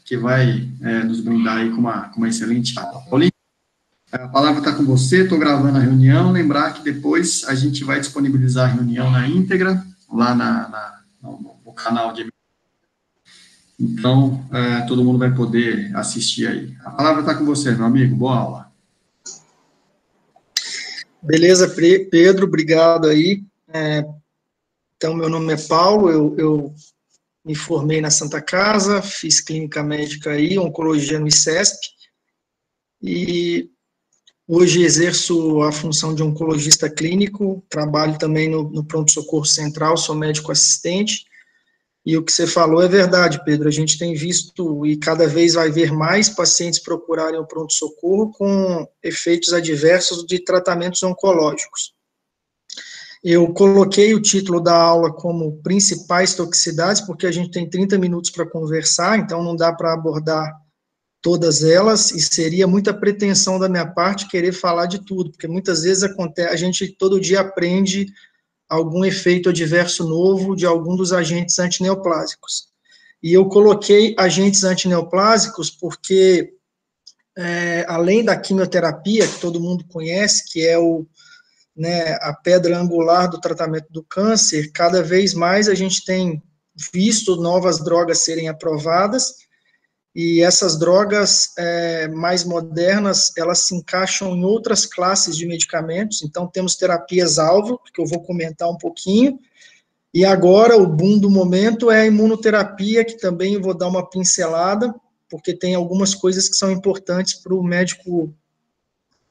que vai nos brindar aí com uma excelente aula. Paulinho, a palavra está com você, estou gravando a reunião, lembrar que depois a gente vai disponibilizar a reunião na íntegra, lá no canal de... Então, todo mundo vai poder assistir aí. A palavra está com você, meu amigo, boa aula. Beleza, Pedro, obrigado aí. Então, meu nome é Paulo, eu me formei na Santa Casa, fiz clínica médica aí, oncologia no ICESP, e hoje exerço a função de oncologista clínico, trabalho também no pronto-socorro central, sou médico assistente, e o que você falou é verdade, Pedro, a gente tem visto, e cada vez vai ver mais pacientes procurarem o pronto-socorro com efeitos adversos de tratamentos oncológicos. Eu coloquei o título da aula como principais toxicidades, porque a gente tem 30 minutos para conversar, então não dá para abordar todas elas, e seria muita pretensão da minha parte querer falar de tudo, porque muitas vezes acontece, a gente todo dia aprende algum efeito adverso novo de algum dos agentes antineoplásicos. E eu coloquei agentes antineoplásicos porque, além da quimioterapia, que todo mundo conhece, que é a pedra angular do tratamento do câncer, cada vez mais a gente tem visto novas drogas serem aprovadas, e essas drogas mais modernas, elas se encaixam em outras classes de medicamentos, então temos terapias-alvo, que eu vou comentar um pouquinho, e agora o boom do momento é a imunoterapia, que também eu vou dar uma pincelada, porque tem algumas coisas que são importantes para o médico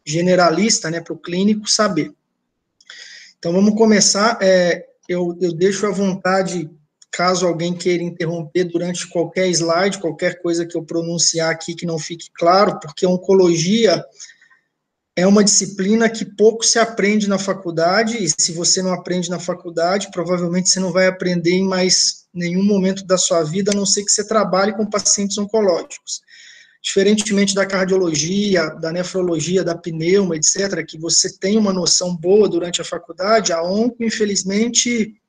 generalista, para o clínico saber. Então vamos começar, eu deixo à vontade, caso alguém queira interromper durante qualquer slide, qualquer coisa que eu pronunciar aqui que não fique claro, porque oncologia é uma disciplina que pouco se aprende na faculdade, e se você não aprende na faculdade, provavelmente você não vai aprender em mais nenhum momento da sua vida, a não ser que você trabalhe com pacientes oncológicos. Diferentemente da cardiologia, da nefrologia, da pneuma, etc., que você tem uma noção boa durante a faculdade, a onco, infelizmente,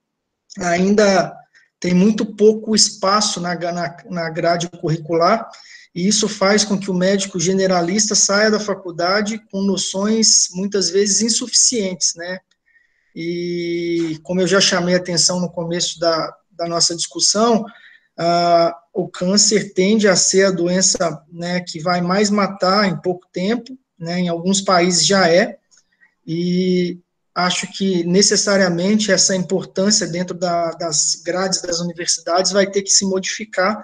ainda tem muito pouco espaço na grade curricular, e isso faz com que o médico generalista saia da faculdade com noções, muitas vezes, insuficientes, E, como eu já chamei a atenção no começo da nossa discussão, o câncer tende a ser a doença, que vai mais matar em pouco tempo, em alguns países já e acho que necessariamente essa importância dentro das grades das universidades vai ter que se modificar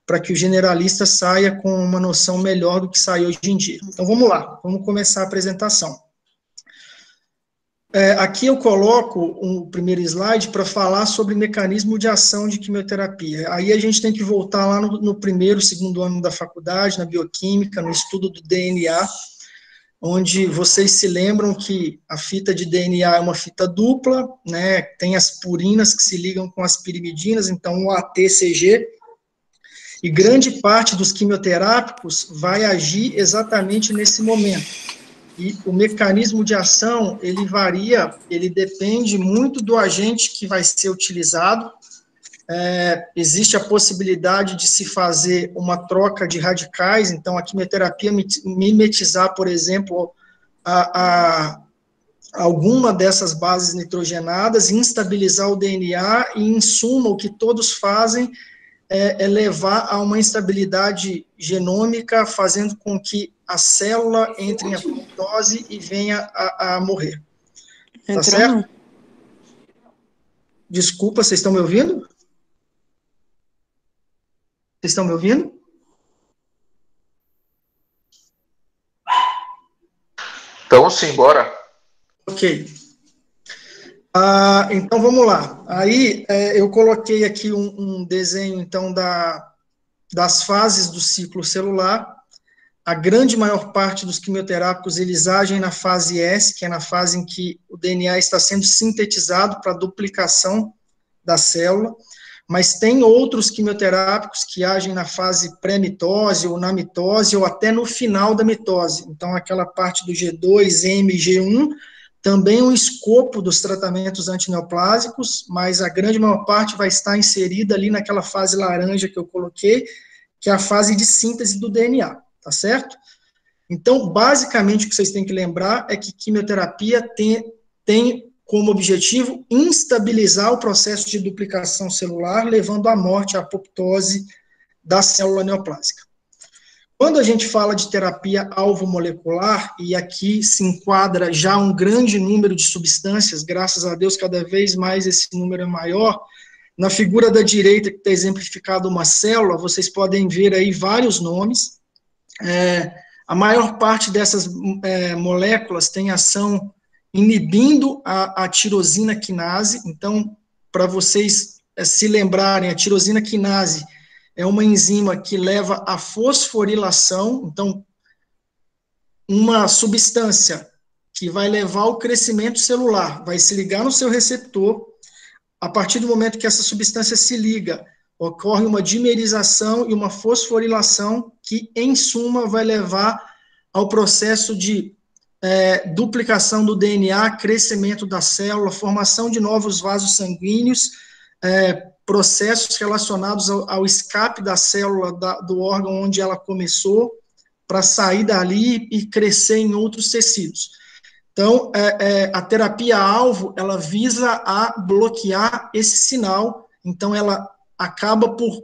para que o generalista saia com uma noção melhor do que sai hoje em dia. Então vamos lá, vamos começar a apresentação. Aqui eu coloco um primeiro slide para falar sobre mecanismo de ação de quimioterapia. Aí a gente tem que voltar lá no primeiro, segundo ano da faculdade, na bioquímica, no estudo do DNA, onde vocês se lembram que a fita de DNA é uma fita dupla, tem as purinas que se ligam com as pirimidinas, então o ATCG, e grande parte dos quimioterápicos vai agir exatamente nesse momento. E o mecanismo de ação, ele varia, ele depende muito do agente que vai ser utilizado. Existe a possibilidade de se fazer uma troca de radicais, então a quimioterapia mimetizar, por exemplo, alguma dessas bases nitrogenadas, instabilizar o DNA, e em suma, o que todos fazem é levar a uma instabilidade genômica, fazendo com que a célula entre em apoptose e venha a morrer. Tá certo? Desculpa, vocês estão me ouvindo? Vocês estão me ouvindo? Então, sim, bora. Ok. Então, vamos lá. Aí, eu coloquei aqui um desenho, então, das fases do ciclo celular. A grande maior parte dos quimioterápicos, eles agem na fase S, que é na fase em que o DNA está sendo sintetizado para a duplicação da célula, mas tem outros quimioterápicos que agem na fase pré-mitose, ou na mitose, ou até no final da mitose. Então, aquela parte do G2, M, G1, também um escopo dos tratamentos antineoplásicos, mas a grande maior parte vai estar inserida ali naquela fase laranja que eu coloquei, que é a fase de síntese do DNA, tá certo? Então, basicamente, o que vocês têm que lembrar é que quimioterapia tem como objetivo instabilizar o processo de duplicação celular, levando à morte, à apoptose da célula neoplásica. Quando a gente fala de terapia alvo molecular, e aqui se enquadra já um grande número de substâncias, graças a Deus, cada vez mais esse número é maior. Na figura da direita, que está exemplificado uma célula, vocês podem ver aí vários nomes. A maior parte dessas moléculas tem ação inibindo a tirosina quinase. Então, para vocês se lembrarem, a tirosina quinase é uma enzima que leva à fosforilação. Então, uma substância que vai levar ao crescimento celular, vai se ligar no seu receptor. A partir do momento que essa substância se liga, ocorre uma dimerização e uma fosforilação que, em suma, vai levar ao processo de duplicação do DNA, crescimento da célula, formação de novos vasos sanguíneos, processos relacionados ao escape da célula do órgão onde ela começou, para sair dali e crescer em outros tecidos. Então, a terapia-alvo, ela visa a bloquear esse sinal, então ela acaba por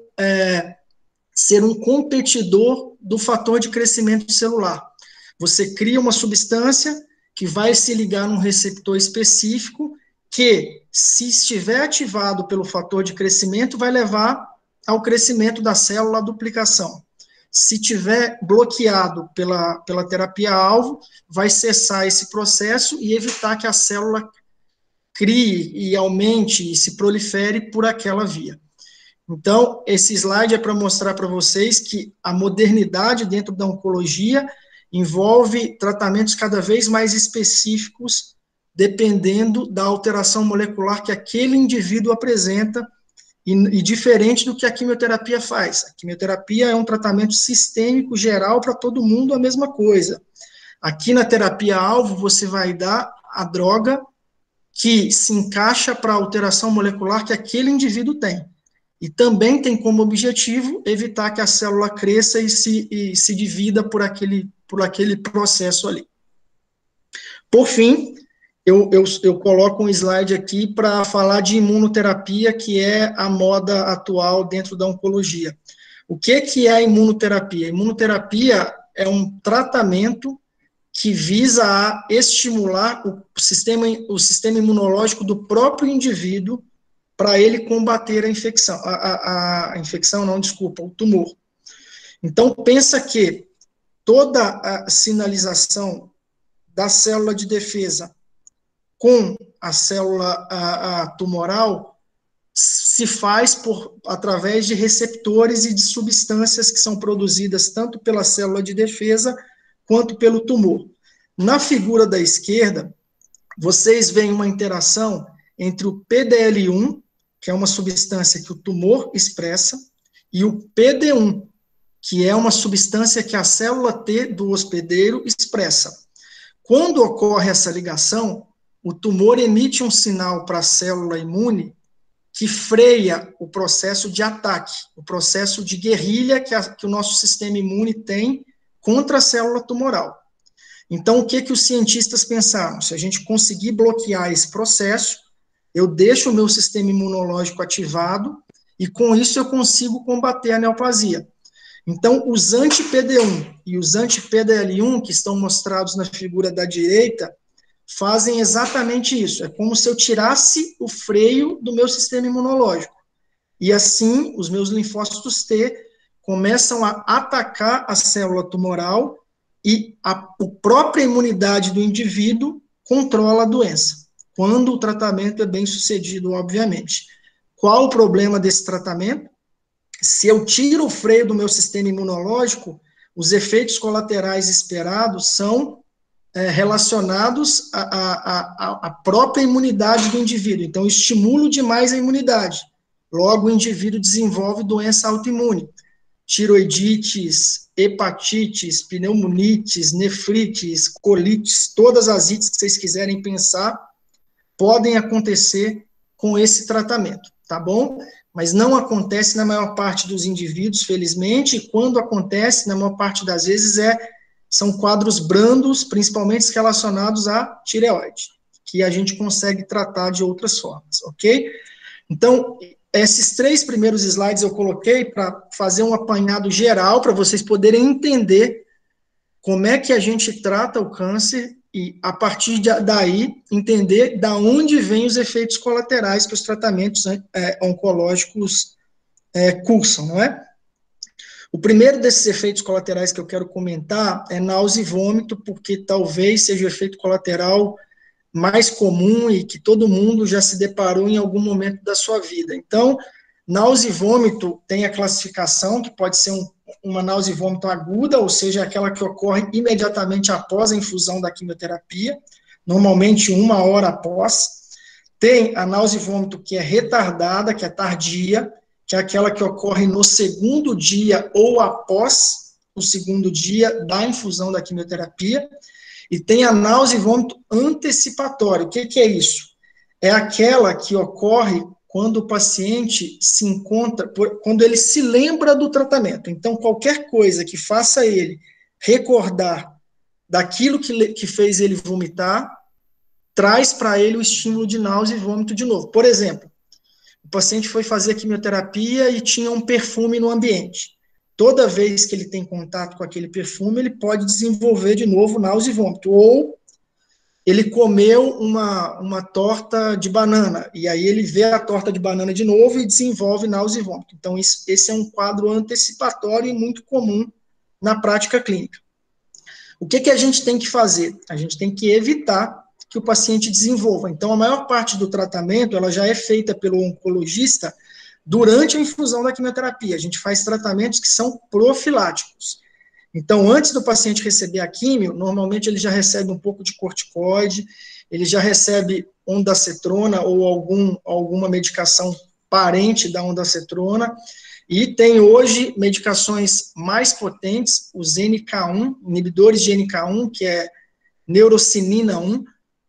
ser um competidor do fator de crescimento celular. Você cria uma substância que vai se ligar num receptor específico, que, se estiver ativado pelo fator de crescimento, vai levar ao crescimento da célula, à duplicação. Se tiver bloqueado pela terapia-alvo, vai cessar esse processo e evitar que a célula crie e aumente e se prolifere por aquela via. Então, esse slide é para mostrar para vocês que a modernidade dentro da oncologia envolve tratamentos cada vez mais específicos, dependendo da alteração molecular que aquele indivíduo apresenta, e diferente do que a quimioterapia faz. A quimioterapia é um tratamento sistêmico, geral, para todo mundo, a mesma coisa. Aqui na terapia-alvo, você vai dar a droga que se encaixa para a alteração molecular que aquele indivíduo tem. E também tem como objetivo evitar que a célula cresça e se divida por aquele processo ali. Por fim, eu coloco um slide aqui para falar de imunoterapia, que é a moda atual dentro da oncologia. O que é a imunoterapia? A imunoterapia é um tratamento que visa a estimular o sistema imunológico do próprio indivíduo para ele combater a infecção. O tumor. Então, pensa que toda a sinalização da célula de defesa com a célula tumoral se faz através de receptores e de substâncias que são produzidas tanto pela célula de defesa quanto pelo tumor. Na figura da esquerda, vocês veem uma interação entre o PDL1, que é uma substância que o tumor expressa, e o PD1, que é uma substância que a célula T do hospedeiro expressa. Quando ocorre essa ligação, o tumor emite um sinal para a célula imune que freia o processo de ataque, o processo de guerrilha que o nosso sistema imune tem contra a célula tumoral. Então, o que os cientistas pensaram? Se a gente conseguir bloquear esse processo, eu deixo o meu sistema imunológico ativado e, com isso, eu consigo combater a neoplasia. Então, os anti-PD1 e os anti-PDL1, que estão mostrados na figura da direita, fazem exatamente isso. É como se eu tirasse o freio do meu sistema imunológico. E assim, os meus linfócitos T começam a atacar a célula tumoral e a própria imunidade do indivíduo controla a doença, quando o tratamento é bem sucedido, obviamente. Qual o problema desse tratamento? Se eu tiro o freio do meu sistema imunológico, os efeitos colaterais esperados são relacionados à própria imunidade do indivíduo. Então, eu estimulo demais a imunidade. Logo, o indivíduo desenvolve doença autoimune. Tiroidites, hepatites, pneumonites, nefrites, colites, todas as ites que vocês quiserem pensar, podem acontecer com esse tratamento, tá bom? mas não acontece na maior parte dos indivíduos, felizmente, e quando acontece, na maior parte das vezes, são quadros brandos, principalmente relacionados à tireoide, que a gente consegue tratar de outras formas, ok? Então, esses 3 primeiros slides eu coloquei para fazer um apanhado geral, para vocês poderem entender como é que a gente trata o câncer e, a partir daí, entender da onde vêm os efeitos colaterais que os tratamentos oncológicos cursam, não é? O primeiro desses efeitos colaterais que eu quero comentar é náusea e vômito, porque talvez seja o efeito colateral mais comum e que todo mundo já se deparou em algum momento da sua vida. Então, náusea e vômito tem a classificação, que pode ser uma náusea e vômito aguda, ou seja, aquela que ocorre imediatamente após a infusão da quimioterapia, normalmente 1 hora após. Tem a náusea e vômito que é retardada, que é tardia, que é aquela que ocorre no 2º dia ou após o 2º dia da infusão da quimioterapia. E tem a náusea e vômito antecipatório. O que é isso? É aquela que ocorre quando o paciente se encontra, quando ele se lembra do tratamento. Então, qualquer coisa que faça ele recordar daquilo que fez ele vomitar, traz para ele o estímulo de náusea e vômito de novo. Por exemplo, o paciente foi fazer quimioterapia e tinha um perfume no ambiente. Toda vez que ele tem contato com aquele perfume, ele pode desenvolver de novo náusea e vômito. Ou ele comeu uma torta de banana, e aí ele vê a torta de banana de novo e desenvolve náusea e vômito. Então, esse é um quadro antecipatório e muito comum na prática clínica. O que a gente tem que fazer? A gente tem que evitar que o paciente desenvolva. Então, a maior parte do tratamento, ela já é feita pelo oncologista durante a infusão da quimioterapia. A gente faz tratamentos que são profiláticos. Então, antes do paciente receber a químio, normalmente ele já recebe um pouco de corticoide, ele já recebe ondansetrona ou alguma medicação parente da ondansetrona, e tem hoje medicações mais potentes, os NK1, inibidores de NK1, que é neurocinina 1,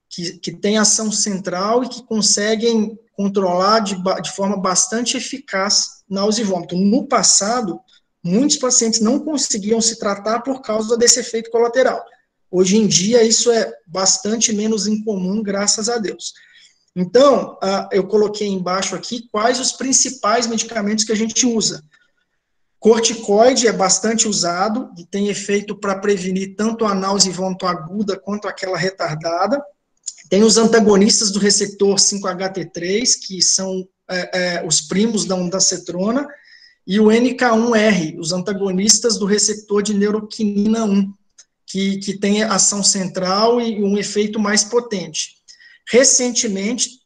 que tem ação central e que conseguem controlar de forma bastante eficaz náusea e vômito. No passado, muitos pacientes não conseguiam se tratar por causa desse efeito colateral. Hoje em dia, isso é bastante menos incomum, graças a Deus. Então, eu coloquei embaixo aqui quais os principais medicamentos que a gente usa. Corticoide é bastante usado, e tem efeito para prevenir tanto a náusea e vômito aguda quanto aquela retardada. Tem os antagonistas do receptor 5-HT3, que são os primos da ondansetrona, e o NK1R, os antagonistas do receptor de neuroquinina 1, que tem ação central e um efeito mais potente. Recentemente,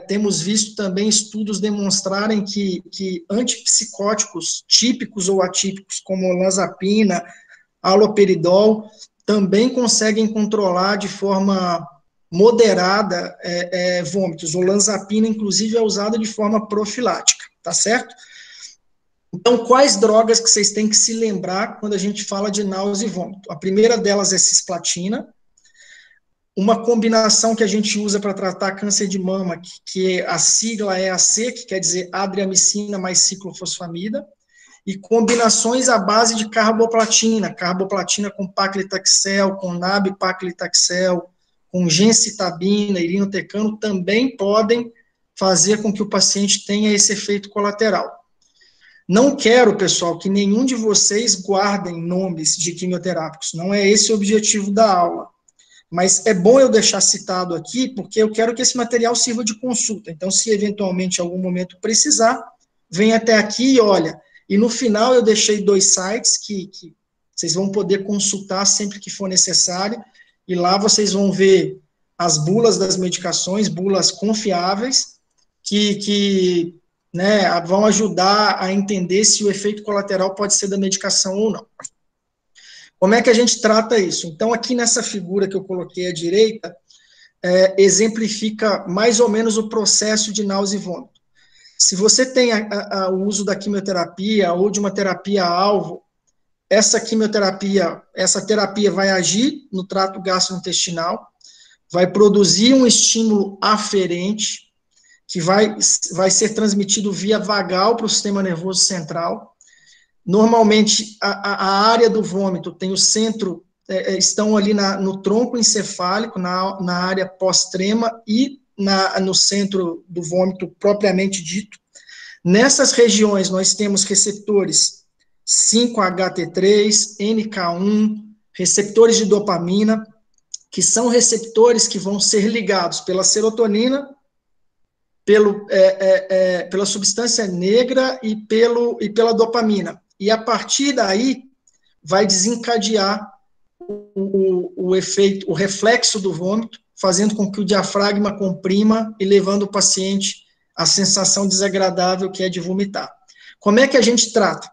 temos visto também estudos demonstrarem que antipsicóticos típicos ou atípicos, como olanzapina, haloperidol, também conseguem controlar de forma moderada vômitos. Olanzapina, inclusive, é usada de forma profilática, tá certo? Então, quais drogas que vocês têm que se lembrar quando a gente fala de náusea e vômito? A primeira delas é cisplatina, uma combinação que a gente usa para tratar câncer de mama, que a sigla é AC, que quer dizer adriamicina mais ciclofosfamida, e combinações à base de carboplatina com paclitaxel, com nab-paclitaxel, com gencitabina, irinotecano, também podem fazer com que o paciente tenha esse efeito colateral. Não quero, pessoal, que nenhum de vocês guardem nomes de quimioterápicos, não é esse o objetivo da aula. Mas é bom eu deixar citado aqui, porque eu quero que esse material sirva de consulta. Então, se eventualmente em algum momento precisar, vem até aqui e olha. E no final eu deixei 2 sites que vocês vão poder consultar sempre que for necessário, e lá vocês vão ver as bulas das medicações, bulas confiáveis, que vão ajudar a entender se o efeito colateral pode ser da medicação ou não. Como é que a gente trata isso? Então, aqui nessa figura que eu coloquei à direita, exemplifica mais ou menos o processo de náusea e vômito. Se você tem o uso da quimioterapia ou de uma terapia-alvo, essa terapia vai agir no trato gastrointestinal, vai produzir um estímulo aferente, que vai ser transmitido via vagal para o sistema nervoso central. Normalmente, a área do vômito tem o centro, estão ali no tronco encefálico, na área pós-trema e no centro do vômito propriamente dito. Nessas regiões, nós temos receptores 5-HT3, NK1, receptores de dopamina, que são receptores que vão ser ligados pela serotonina, pela substância negra e pela dopamina. E a partir daí, vai desencadear o efeito, o reflexo do vômito, fazendo com que o diafragma comprima e levando o paciente à sensação desagradável que é de vomitar. Como é que a gente trata?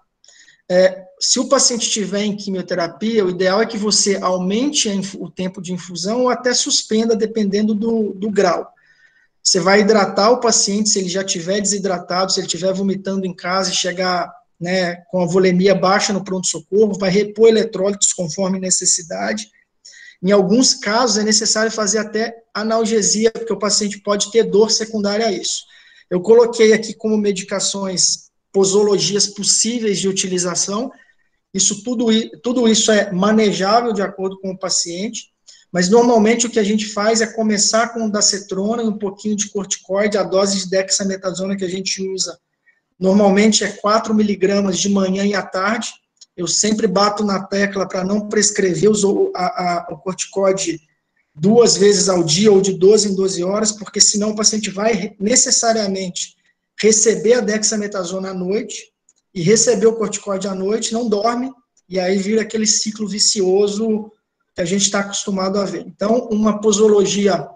Se o paciente estiver em quimioterapia, o ideal é que você aumente o tempo de infusão ou até suspenda, dependendo do grau. Você vai hidratar o paciente, se ele já estiver desidratado, se ele estiver vomitando em casa e chegar, né, com a volemia baixa no pronto-socorro, vai repor eletrólitos conforme necessidade. Em alguns casos, é necessário fazer até analgesia, porque o paciente pode ter dor secundária a isso. Eu coloquei aqui como medicações posologias possíveis de utilização. Tudo isso é manejável de acordo com o paciente, mas normalmente o que a gente faz é começar com dacetrona e um pouquinho de corticoide. A dose de dexametasona que a gente usa normalmente é 4 miligramas de manhã e à tarde. Eu sempre bato na tecla para não prescrever o corticoide 2 vezes ao dia ou de 12 em 12 horas, porque senão o paciente vai necessariamente receber a dexametasona à noite e receber o corticoide à noite, não dorme, e aí vira aquele ciclo vicioso que a gente está acostumado a ver. Então, uma posologia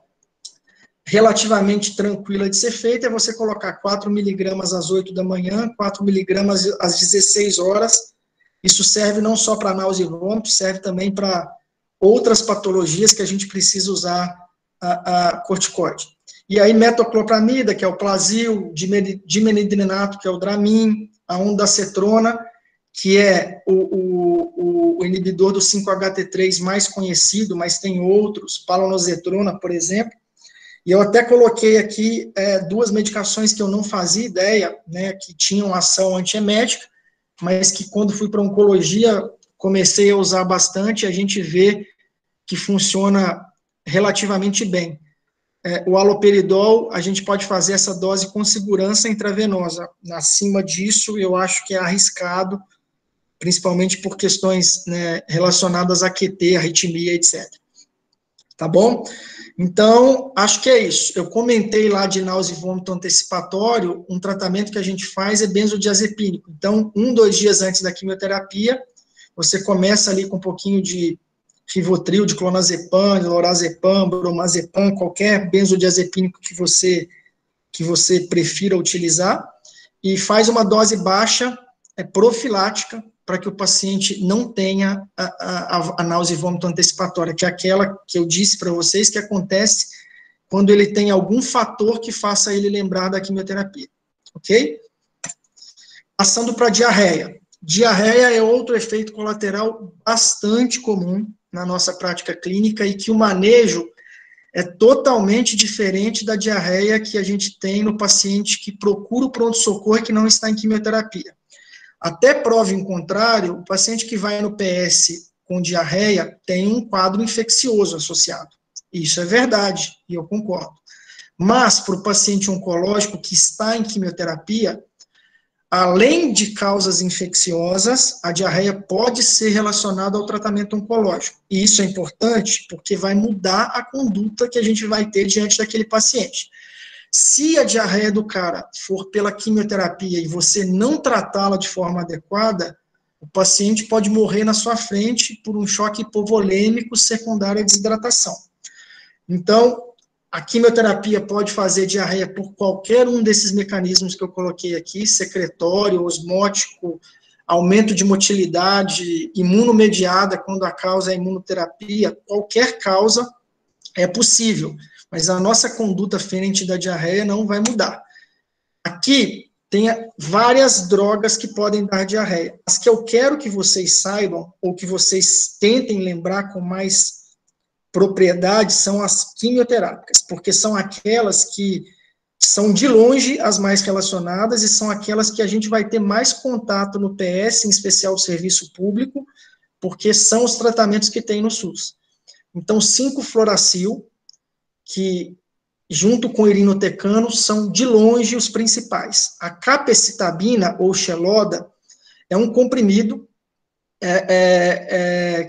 relativamente tranquila de ser feita é você colocar 4 miligramas às 8 da manhã, 4 miligramas às 16 horas. Isso serve não só para náusea e vômito, serve também para outras patologias que a gente precisa usar a corticoide. E aí, metoclopramida, que é o Plasil, dimenidrinato, que é o Dramin, a ondansetrona, que é o inibidor do 5-HT3 mais conhecido, mas tem outros, palonozetrona, por exemplo. E eu até coloquei aqui 2 medicações que eu não fazia ideia, né, que tinham ação antiemética, mas que quando fui para oncologia, comecei a usar bastante, a gente vê que funciona relativamente bem. O haloperidol, a gente pode fazer essa dose com segurança intravenosa. Acima disso, eu acho que é arriscado, principalmente por questões, né, relacionadas a QT, arritmia, etc. Tá bom? Então, acho que é isso. Eu comentei lá de náusea e vômito antecipatório, um tratamento que a gente faz é benzodiazepínico. Então, 2 dias antes da quimioterapia, você começa ali com um pouquinho de Rivotril, de clonazepam, de lorazepam, bromazepam, qualquer benzodiazepínico que você prefira utilizar, e faz uma dose baixa, profilática, para que o paciente não tenha a náusea e vômito antecipatória, que é aquela que eu disse para vocês que acontece quando ele tem algum fator que faça ele lembrar da quimioterapia, ok? Passando para diarreia. Diarreia é outro efeito colateral bastante comum na nossa prática clínica e que o manejo é totalmente diferente da diarreia que a gente tem no paciente que procura o pronto-socorro e que não está em quimioterapia. Até prova em contrário, o paciente que vai no PS com diarreia tem um quadro infeccioso associado. Isso é verdade, e eu concordo. Mas, para o paciente oncológico que está em quimioterapia, além de causas infecciosas, a diarreia pode ser relacionada ao tratamento oncológico. E isso é importante porque vai mudar a conduta que a gente vai ter diante daquele paciente. Se a diarreia do cara for pela quimioterapia e você não tratá-la de forma adequada, o paciente pode morrer na sua frente por um choque hipovolêmico secundário à desidratação. Então, a quimioterapia pode fazer diarreia por qualquer um desses mecanismos que eu coloquei aqui, secretório, osmótico, aumento de motilidade, imunomediada, quando a causa é imunoterapia, qualquer causa é possível, mas a nossa conduta frente da diarreia não vai mudar. Aqui tem várias drogas que podem dar diarreia. As que eu quero que vocês saibam, ou que vocês tentem lembrar com mais propriedade, são as quimioterápicas, porque são aquelas que são de longe as mais relacionadas e são aquelas que a gente vai ter mais contato no PS, em especial o serviço público, porque são os tratamentos que tem no SUS. Então, 5-fluoracil, que junto com o irinotecano são de longe os principais. A capecitabina ou xeloda é um comprimido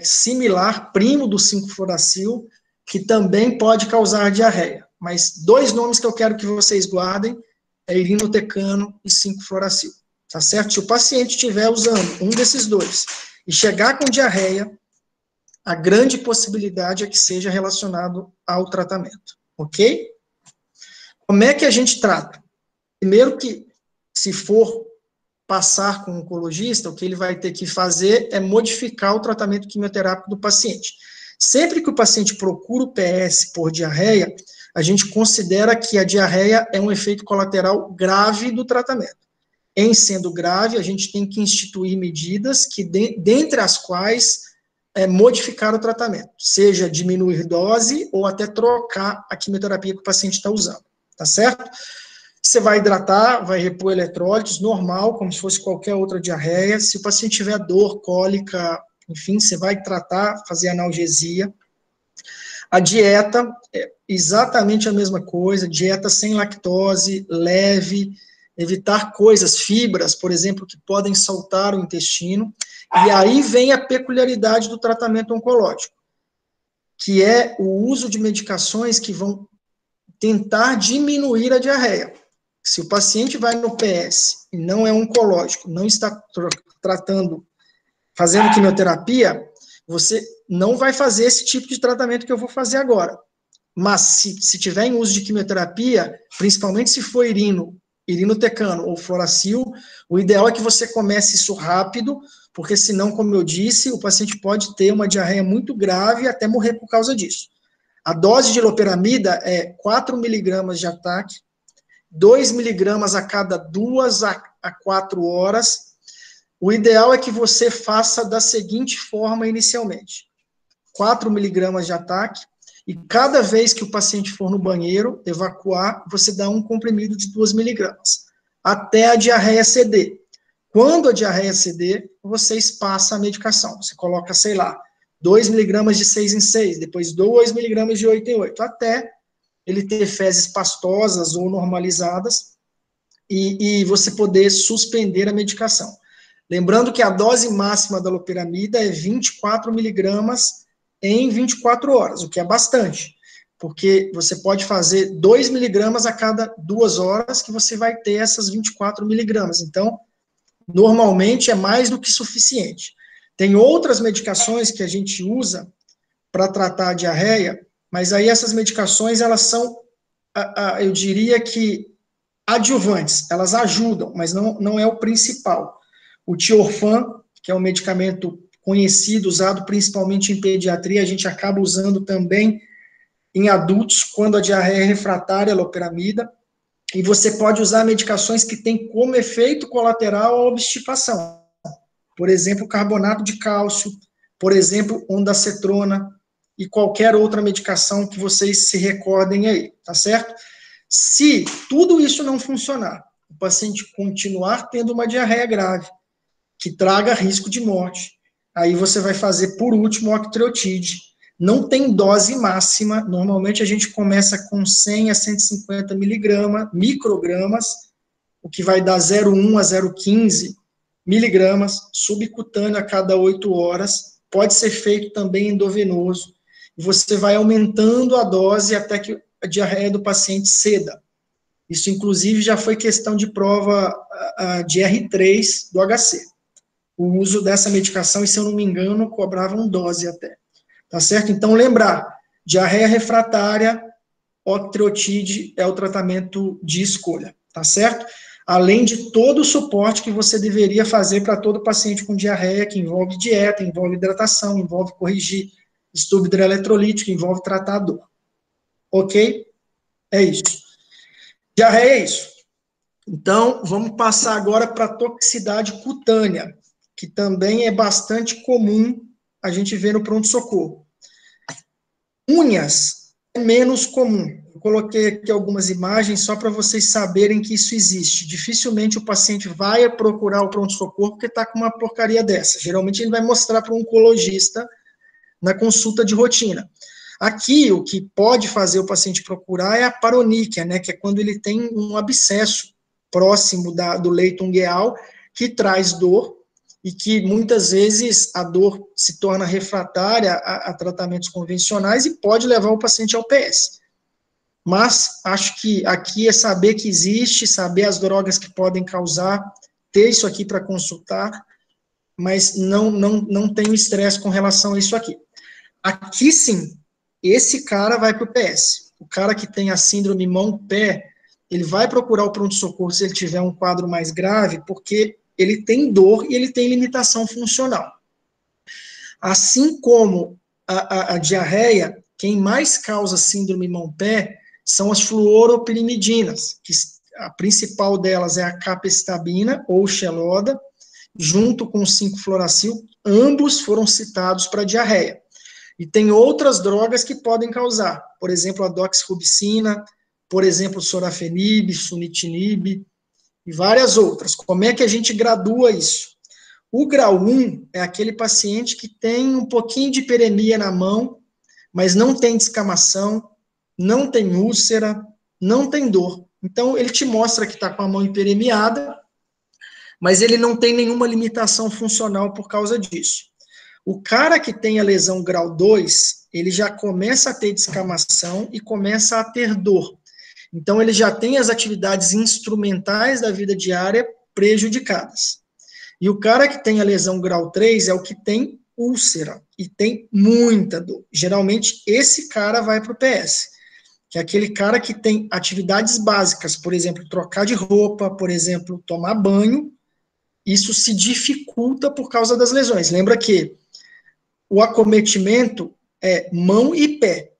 similar, primo do 5-fluoracil, que também pode causar diarreia. Mas 2 nomes que eu quero que vocês guardem é irinotecano e 5-fluoracil, tá certo? Se o paciente estiver usando um desses 2 e chegar com diarreia, a grande possibilidade é que seja relacionado ao tratamento, ok? Como é que a gente trata? Primeiro que, se for passar com o oncologista, o que ele vai ter que fazer é modificar o tratamento quimioterápico do paciente. Sempre que o paciente procura o PS por diarreia, a gente considera que a diarreia é um efeito colateral grave do tratamento. Em sendo grave, a gente tem que instituir medidas que, dentre as quais, modificar o tratamento, seja diminuir dose ou até trocar a quimioterapia que o paciente está usando, tá certo? Você vai hidratar, vai repor eletrólitos, normal, como se fosse qualquer outra diarreia. Se o paciente tiver dor, cólica, enfim, você vai tratar, fazer analgesia. A dieta é exatamente a mesma coisa, dieta sem lactose, leve, evitar coisas, fibras, por exemplo, que podem saltar o intestino. E aí vem a peculiaridade do tratamento oncológico, que é o uso de medicações que vão tentar diminuir a diarreia. Se o paciente vai no PS e não é oncológico, não está fazendo quimioterapia, você não vai fazer esse tipo de tratamento que eu vou fazer agora. Mas se tiver em uso de quimioterapia, principalmente se for irinotecano ou fluoracil, o ideal é que você comece isso rápido, porque senão, como eu disse, o paciente pode ter uma diarreia muito grave e até morrer por causa disso. A dose de loperamida é 4 miligramas de ataque, 2 miligramas a cada 2 a 4 horas. O ideal é que você faça da seguinte forma inicialmente: 4 miligramas de ataque, e cada vez que o paciente for no banheiro, evacuar, você dá um comprimido de 2 miligramas, até a diarreia ceder. Quando a diarreia ceder, você espaça a medicação. Você coloca, sei lá, 2 miligramas de 6 em 6, depois 2 miligramas de 8 em 8, até ele ter fezes pastosas ou normalizadas, e você poder suspender a medicação. Lembrando que a dose máxima da loperamida é 24 miligramas em 24 horas, o que é bastante, porque você pode fazer 2 miligramas a cada 2 horas, que você vai ter essas 24 miligramas. Então, normalmente é mais do que suficiente. Tem outras medicações que a gente usa para tratar a diarreia, mas aí essas medicações, elas são, eu diria que, adjuvantes, elas ajudam, mas não é o principal. O tiorfan, que é um medicamento conhecido, usado principalmente em pediatria, a gente acaba usando também em adultos, quando a diarreia é refratária à loperamida, e você pode usar medicações que têm como efeito colateral a obstipação. Por exemplo, carbonato de cálcio, por exemplo, ondansetrona, e qualquer outra medicação que vocês se recordem aí, tá certo? Se tudo isso não funcionar, o paciente continuar tendo uma diarreia grave, que traga risco de morte, aí você vai fazer, por último, o octreotide. Não tem dose máxima, normalmente a gente começa com 100 a 150 microgramas, o que vai dar 0,1 a 0,15 miligramas, subcutâneo a cada 8 horas, pode ser feito também endovenoso, e você vai aumentando a dose até que a diarreia do paciente ceda. Isso, inclusive, já foi questão de prova de R3 do HC. O uso dessa medicação, e se eu não me engano, cobravam dose até. Tá certo? Então, lembrar, diarreia refratária, octreotide é o tratamento de escolha, tá certo? Além de todo o suporte que você deveria fazer para todo paciente com diarreia, que envolve dieta, envolve hidratação, envolve corrigir distúrbio hidroeletrolítico, envolve tratar a dor. Ok? É isso. Diarreia é isso. Então, vamos passar agora para a toxicidade cutânea, que também é bastante comum a gente ver no pronto-socorro. Unhas é menos comum. Eu coloquei aqui algumas imagens só para vocês saberem que isso existe. Dificilmente o paciente vai procurar o pronto-socorro porque está com uma porcaria dessa. Geralmente ele vai mostrar para um oncologista na consulta de rotina. Aqui, o que pode fazer o paciente procurar é a paroníquia, né, que é quando ele tem um abscesso próximo do leito ungueal, que traz dor, e que muitas vezes a dor se torna refratária a tratamentos convencionais e pode levar o paciente ao PS. Mas acho que aqui é saber que existe, saber as drogas que podem causar, ter isso aqui para consultar, mas não tenho estresse com relação a isso aqui. Aqui sim, esse cara vai para o PS. O cara que tem a síndrome mão-pé, ele vai procurar o pronto-socorro se ele tiver um quadro mais grave, porque ele tem dor e ele tem limitação funcional. Assim como a diarreia, quem mais causa síndrome mão-pé são as fluoropirimidínas, que a principal delas é a capecitabina ou xeloda, junto com o 5-fluoracil, ambos foram citados para diarreia. E tem outras drogas que podem causar, por exemplo, a doxorubicina, por exemplo, sorafenib, sunitinib, e várias outras. Como é que a gente gradua isso? O grau 1 é aquele paciente que tem um pouquinho de hiperemia na mão, mas não tem descamação, não tem úlcera, não tem dor. Então, ele te mostra que está com a mão hiperemiada, mas ele não tem nenhuma limitação funcional por causa disso. O cara que tem a lesão grau 2, ele já começa a ter descamação e começa a ter dor. Então, ele já tem as atividades instrumentais da vida diária prejudicadas. E o cara que tem a lesão grau 3 é o que tem úlcera e tem muita dor. Geralmente, esse cara vai para o PS, que é aquele cara que tem atividades básicas, por exemplo, trocar de roupa, por exemplo, tomar banho, isso se dificulta por causa das lesões. Lembra que o acometimento é mão e pé,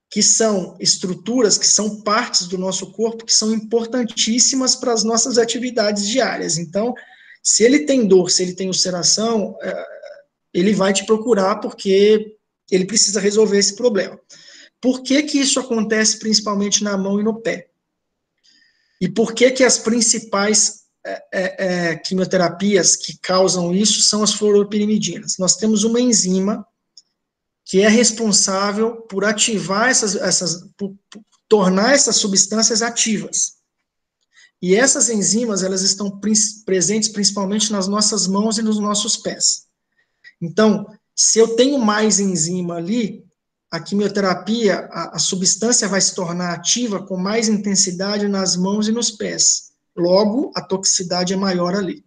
que são estruturas, que são partes do nosso corpo, que são importantíssimas para as nossas atividades diárias. Então, se ele tem dor, se ele tem ulceração, ele vai te procurar porque ele precisa resolver esse problema. Por que que isso acontece principalmente na mão e no pé? E por que que as principais quimioterapias que causam isso são as fluoropirimidinas? Nós temos uma enzima que é responsável por ativar por tornar essas substâncias ativas. E essas enzimas, elas estão presentes principalmente nas nossas mãos e nos nossos pés. Então, se eu tenho mais enzima ali, a quimioterapia, a substância vai se tornar ativa com mais intensidade nas mãos e nos pés. Logo, a toxicidade é maior ali.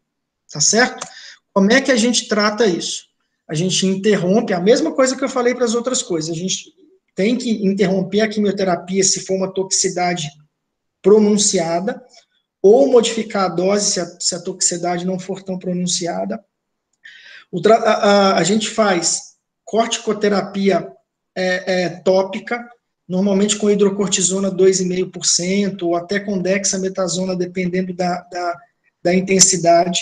Tá certo? Como é que a gente trata isso? A gente interrompe, a mesma coisa que eu falei para as outras coisas, a gente tem que interromper a quimioterapia se for uma toxicidade pronunciada, ou modificar a dose se a toxicidade não for tão pronunciada. A gente faz corticoterapia tópica, normalmente com hidrocortisona 2,5%, ou até com dexametasona, dependendo da intensidade.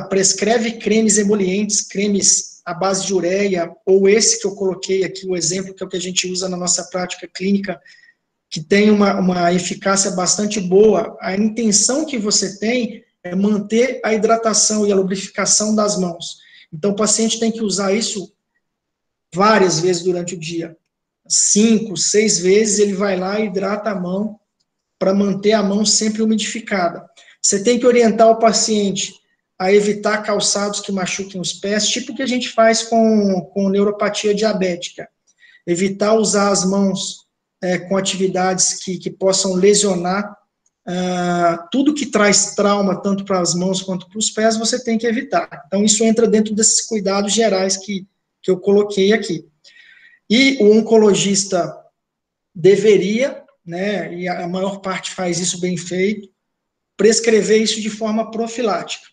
Prescreve cremes emolientes, cremes à base de ureia, ou esse que eu coloquei aqui, o exemplo, que é o que a gente usa na nossa prática clínica, que tem uma eficácia bastante boa. A intenção que você tem é manter a hidratação e a lubrificação das mãos. Então, o paciente tem que usar isso várias vezes durante o dia. 5, 6 vezes ele vai lá e hidrata a mão para manter a mão sempre umidificada. Você tem que orientar o paciente a evitar calçados que machuquem os pés, tipo o que a gente faz com neuropatia diabética. Evitar usar as mãos com atividades que possam lesionar. Tudo que traz trauma, tanto para as mãos quanto para os pés, você tem que evitar. Então, isso entra dentro desses cuidados gerais que eu coloquei aqui. E o oncologista deveria, né, e a maior parte faz isso bem feito, prescrever isso de forma profilática.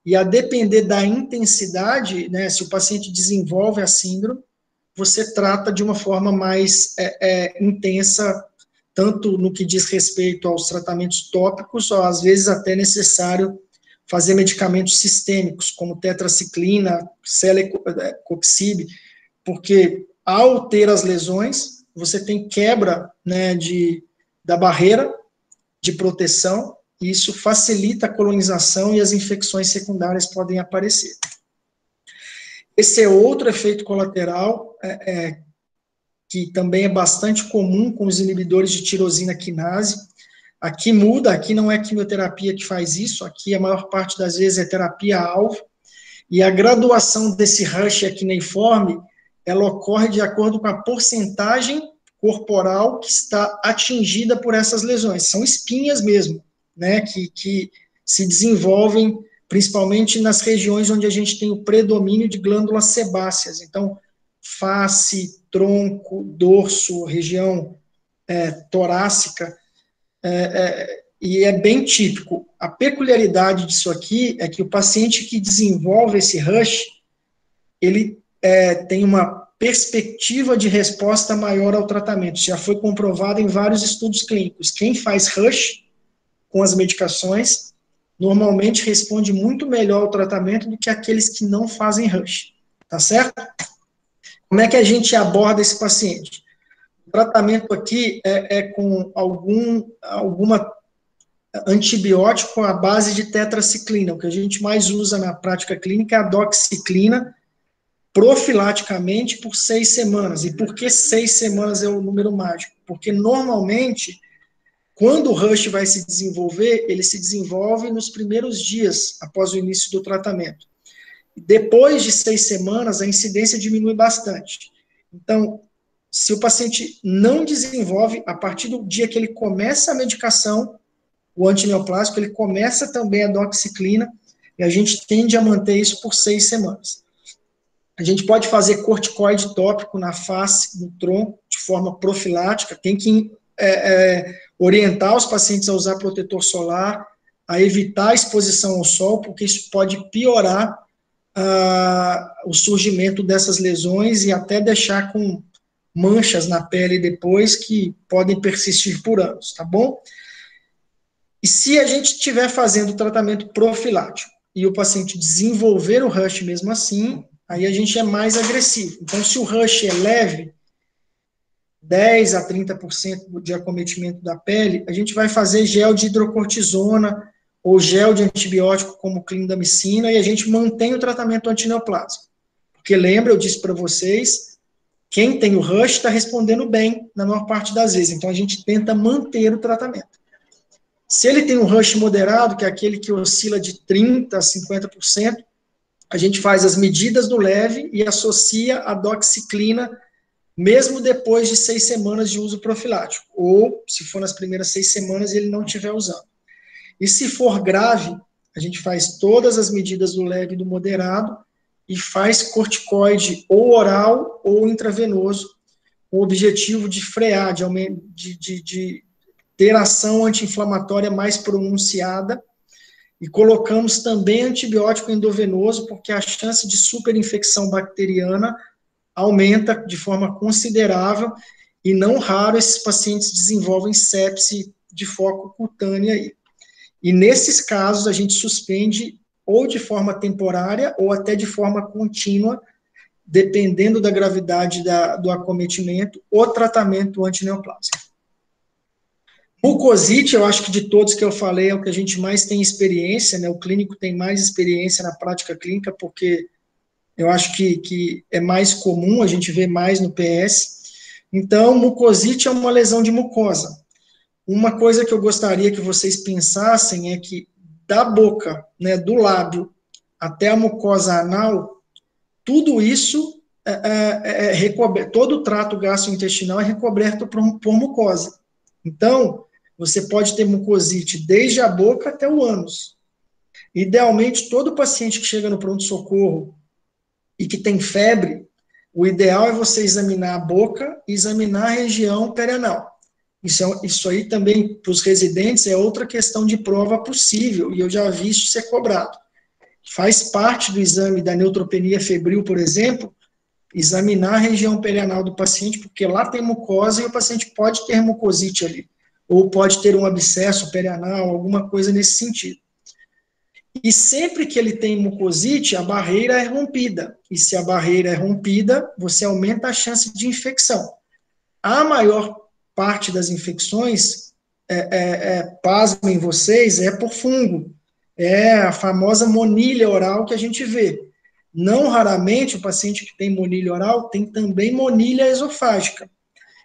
E a depender da intensidade, né, se o paciente desenvolve a síndrome, você trata de uma forma mais intensa, tanto no que diz respeito aos tratamentos tópicos, ou às vezes até necessário fazer medicamentos sistêmicos, como tetraciclina, celecoxib, porque ao ter as lesões, você tem quebra, né, da barreira de proteção, e isso facilita a colonização e as infecções secundárias podem aparecer. Esse é outro efeito colateral, que também é bastante comum com os inibidores de tirosina quinase. Aqui muda, aqui não é quimioterapia que faz isso, aqui a maior parte das vezes é terapia-alvo, e a graduação desse rush acneiforme, ela ocorre de acordo com a porcentagem corporal que está atingida por essas lesões. São espinhas mesmo, né, que se desenvolvem principalmente nas regiões onde a gente tem o predomínio de glândulas sebáceas. Então, face, tronco, dorso, região torácica, e é bem típico. A peculiaridade disso aqui é que o paciente que desenvolve esse rush, ele tem uma perspectiva de resposta maior ao tratamento. Já foi comprovado em vários estudos clínicos. Quem faz rush com as medicações, normalmente responde muito melhor ao tratamento do que aqueles que não fazem rush. Tá certo? Como é que a gente aborda esse paciente? O tratamento aqui é com alguma antibiótico à base de tetraciclina. O que a gente mais usa na prática clínica é a doxiciclina, profilaticamente por 6 semanas. E por que 6 semanas é o número mágico? Porque normalmente, quando o rush vai se desenvolver, ele se desenvolve nos primeiros dias após o início do tratamento. Depois de 6 semanas, a incidência diminui bastante. Então, se o paciente não desenvolve, a partir do dia que ele começa a medicação, o antineoplásico, ele começa também a doxiciclina, e a gente tende a manter isso por 6 semanas. A gente pode fazer corticoide tópico na face, no tronco, de forma profilática, tem que orientar os pacientes a usar protetor solar, a evitar a exposição ao sol, porque isso pode piorar o surgimento dessas lesões e até deixar com manchas na pele depois que podem persistir por anos, tá bom? E se a gente estiver fazendo o tratamento profilático e o paciente desenvolver o rush mesmo assim, aí a gente é mais agressivo. Então, se o rush é leve, 10 a 30% de acometimento da pele, a gente vai fazer gel de hidrocortisona ou gel de antibiótico como clindamicina e a gente mantém o tratamento antineoplásico. Porque lembra, eu disse para vocês, quem tem o rush está respondendo bem na maior parte das vezes, então a gente tenta manter o tratamento. Se ele tem um rush moderado, que é aquele que oscila de 30% a 50%, a gente faz as medidas do leve e associa a doxiciclina mesmo depois de 6 semanas de uso profilático, ou se for nas primeiras 6 semanas e ele não estiver usando. E se for grave, a gente faz todas as medidas do leve e do moderado e faz corticoide ou oral ou intravenoso, com o objetivo de frear, de ter ação anti-inflamatória mais pronunciada, e colocamos também antibiótico endovenoso, porque a chance de superinfecção bacteriana aumenta de forma considerável, e não raro esses pacientes desenvolvem sepse de foco cutânea aí. E nesses casos a gente suspende ou de forma temporária ou até de forma contínua, dependendo da gravidade do acometimento, o tratamento antineoplásico. Mucosite, eu acho que de todos que eu falei, é o que a gente mais tem experiência, né? O clínico tem mais experiência na prática clínica, porque eu acho que é mais comum, a gente vê mais no PS. Então, mucosite é uma lesão de mucosa. Uma coisa que eu gostaria que vocês pensassem é que da boca, né, do lábio até a mucosa anal, tudo isso todo o trato gastrointestinal é recoberto por mucosa. Então, você pode ter mucosite desde a boca até o ânus. Idealmente, todo paciente que chega no pronto-socorro e que tem febre, o ideal é você examinar a boca e examinar a região perianal. Isso aí também, para os residentes, é outra questão de prova possível, e eu já vi isso ser cobrado. Faz parte do exame da neutropenia febril, por exemplo, examinar a região perianal do paciente, porque lá tem mucosa e o paciente pode ter mucosite ali, ou pode ter um abscesso perianal, alguma coisa nesse sentido. E sempre que ele tem mucosite, a barreira é rompida. E se a barreira é rompida, você aumenta a chance de infecção. a maior parte das infecções, pasmem vocês, é por fungo. É a famosa monilha oral que a gente vê. Não raramente, o paciente que tem monilha oral tem também monilha esofágica.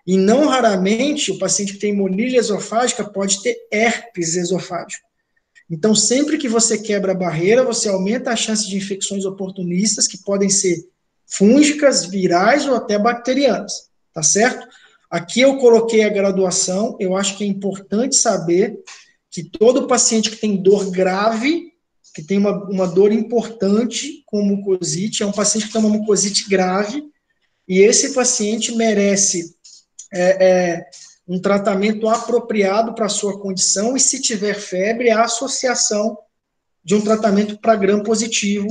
E não raramente, o paciente que tem monilha esofágica pode ter herpes esofágico. Então, sempre que você quebra a barreira, você aumenta a chance de infecções oportunistas, que podem ser fúngicas, virais ou até bacterianas, tá certo? Aqui eu coloquei a graduação, eu acho que é importante saber que todo paciente que tem dor grave, que tem uma dor importante com mucosite, é um paciente que tem uma mucosite grave, e esse paciente merece um tratamento apropriado para a sua condição, e se tiver febre, a associação de um tratamento para gram positivo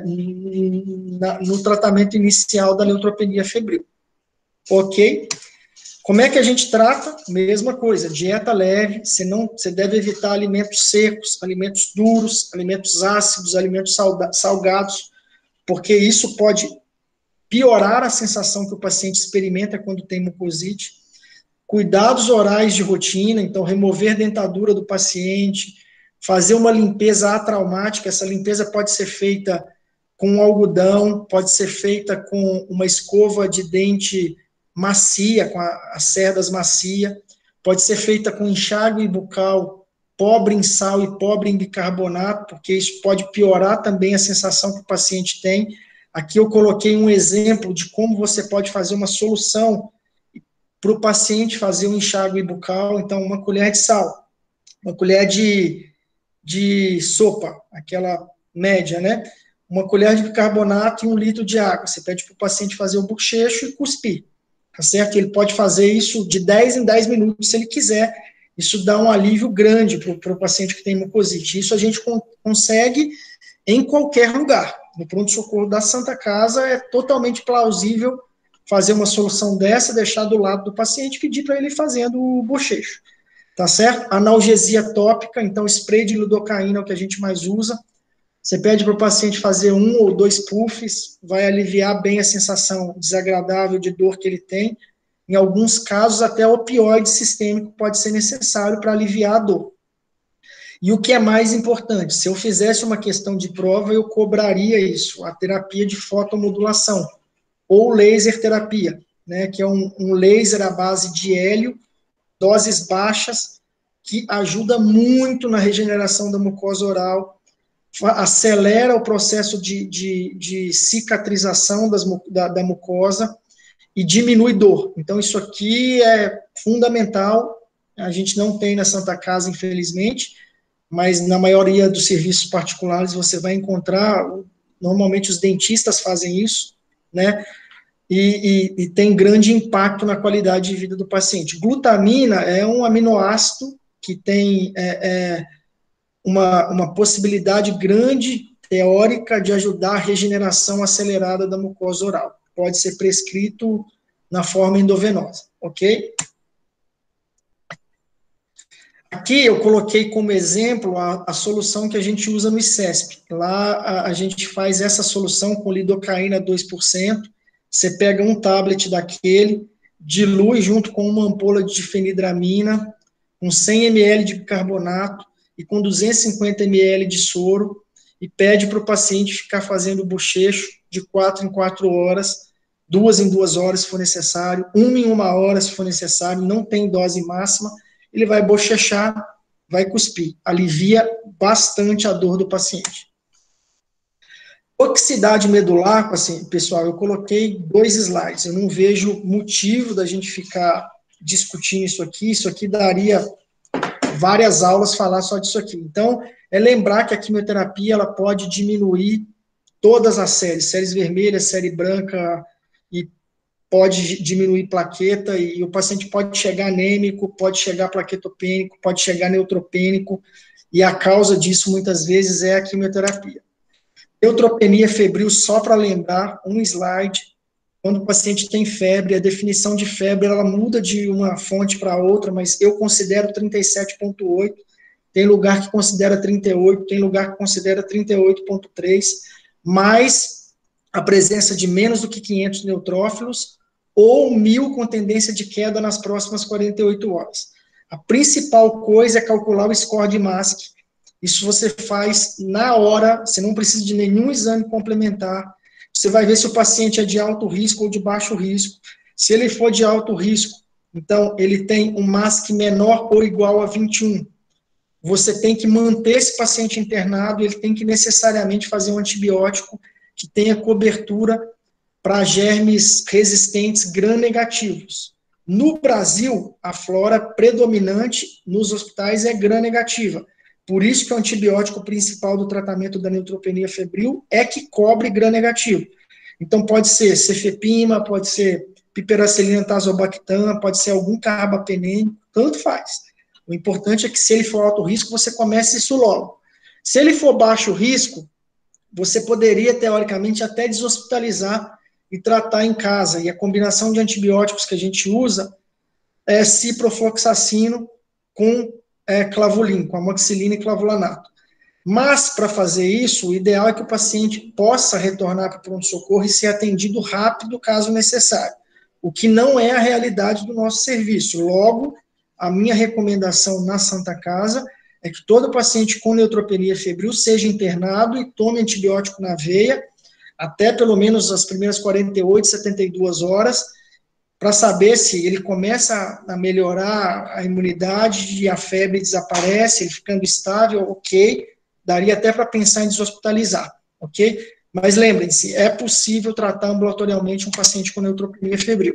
no tratamento inicial da neutropenia febril. Ok? Como é que a gente trata? Mesma coisa, dieta leve, você deve evitar alimentos secos, alimentos duros, alimentos ácidos, alimentos salgados, porque isso pode piorar a sensação que o paciente experimenta quando tem mucosite. Cuidados orais de rotina, então remover dentadura do paciente, fazer uma limpeza atraumática, essa limpeza pode ser feita com algodão, pode ser feita com uma escova de dente macia, com as cerdas macia, pode ser feita com enxágue bucal pobre em sal e pobre em bicarbonato, porque isso pode piorar também a sensação que o paciente tem. Aqui eu coloquei um exemplo de como você pode fazer uma solução para o paciente fazer um enxágue bucal. Então, uma colher de sal, uma colher de sopa, aquela média, né? Uma colher de bicarbonato e 1 litro de água. Você pede para o paciente fazer o bochecho e cuspir, tá certo? Ele pode fazer isso de 10 em 10 minutos, se ele quiser. Isso dá um alívio grande para o paciente que tem mucosite. Isso a gente consegue em qualquer lugar. No pronto-socorro da Santa Casa é totalmente plausível fazer uma solução dessa, deixar do lado do paciente e pedir para ele ir fazendo o bochecho, tá certo? Analgesia tópica, então spray de lidocaína é o que a gente mais usa. Você pede para o paciente fazer 1 ou 2 puffs, vai aliviar bem a sensação desagradável de dor que ele tem. Em alguns casos, até opioide sistêmico pode ser necessário para aliviar a dor. E o que é mais importante, se eu fizesse uma questão de prova, eu cobraria isso, a terapia de fotomodulação, ou laser terapia, né, que é um laser à base de hélio, doses baixas, que ajuda muito na regeneração da mucosa oral, acelera o processo de cicatrização da mucosa e diminui dor. Então, isso aqui é fundamental, a gente não tem na Santa Casa, infelizmente, mas na maioria dos serviços particulares você vai encontrar, normalmente os dentistas fazem isso, né, e tem grande impacto na qualidade de vida do paciente. Glutamina é um aminoácido que tem uma possibilidade grande, teórica, de ajudar a regeneração acelerada da mucosa oral. Pode ser prescrito na forma endovenosa, ok? Aqui eu coloquei como exemplo a solução que a gente usa no ICESP. Lá a gente faz essa solução com lidocaína 2%, você pega um tablet daquele, dilui junto com uma ampola de difenidramina, com 100 ml de bicarbonato e com 250 ml de soro, e pede para o paciente ficar fazendo bochecho de 4 em 4 horas, 2 em 2 horas se for necessário, 1 em 1 hora se for necessário, não tem dose máxima, ele vai bochechar, vai cuspir, alivia bastante a dor do paciente. Toxicidade medular, assim, pessoal, eu coloquei 2 slides, eu não vejo motivo da gente ficar discutindo isso aqui daria várias aulas falar só disso aqui. Então, é lembrar que a quimioterapia, ela pode diminuir todas as séries vermelhas, série branca, e pode diminuir plaqueta, e o paciente pode chegar anêmico, pode chegar plaquetopênico, pode chegar neutropênico, e a causa disso, muitas vezes, é a quimioterapia. Neutropenia febril, só para lembrar, um slide, quando o paciente tem febre, a definição de febre, ela muda de uma fonte para outra, mas eu considero 37,8, tem lugar que considera 38, tem lugar que considera 38,3, mais a presença de menos do que 500 neutrófilos, ou 1.000 com tendência de queda nas próximas 48 horas. A principal coisa é calcular o score de MASC. Isso você faz na hora, você não precisa de nenhum exame complementar. Você vai ver se o paciente é de alto risco ou de baixo risco. Se ele for de alto risco, então ele tem um MASC menor ou igual a 21. Você tem que manter esse paciente internado, ele tem que necessariamente fazer um antibiótico que tenha cobertura para germes resistentes gram-negativos. No Brasil, a flora predominante nos hospitais é gram-negativa. Por isso que o antibiótico principal do tratamento da neutropenia febril é que cobre gram-negativo. Então pode ser cefepima, pode ser piperacilina tazobactam, pode ser algum carbapenêmico, tanto faz. O importante é que se ele for alto risco, você comece isso logo. Se ele for baixo risco, você poderia, teoricamente, até deshospitalizar e tratar em casa. E a combinação de antibióticos que a gente usa é ciprofloxacino com clavulin, com amoxicilina e clavulanato. Mas, para fazer isso, o ideal é que o paciente possa retornar para o pronto-socorro e ser atendido rápido, caso necessário. O que não é a realidade do nosso serviço. Logo, a minha recomendação na Santa Casa é que todo paciente com neutropenia febril seja internado e tome antibiótico na veia, até pelo menos as primeiras 48, 72 horas, para saber se ele começa a melhorar a imunidade e a febre desaparece, ele ficando estável, ok, daria até para pensar em deshospitalizar, ok? Mas lembrem-se, é possível tratar ambulatorialmente um paciente com neutropenia febril.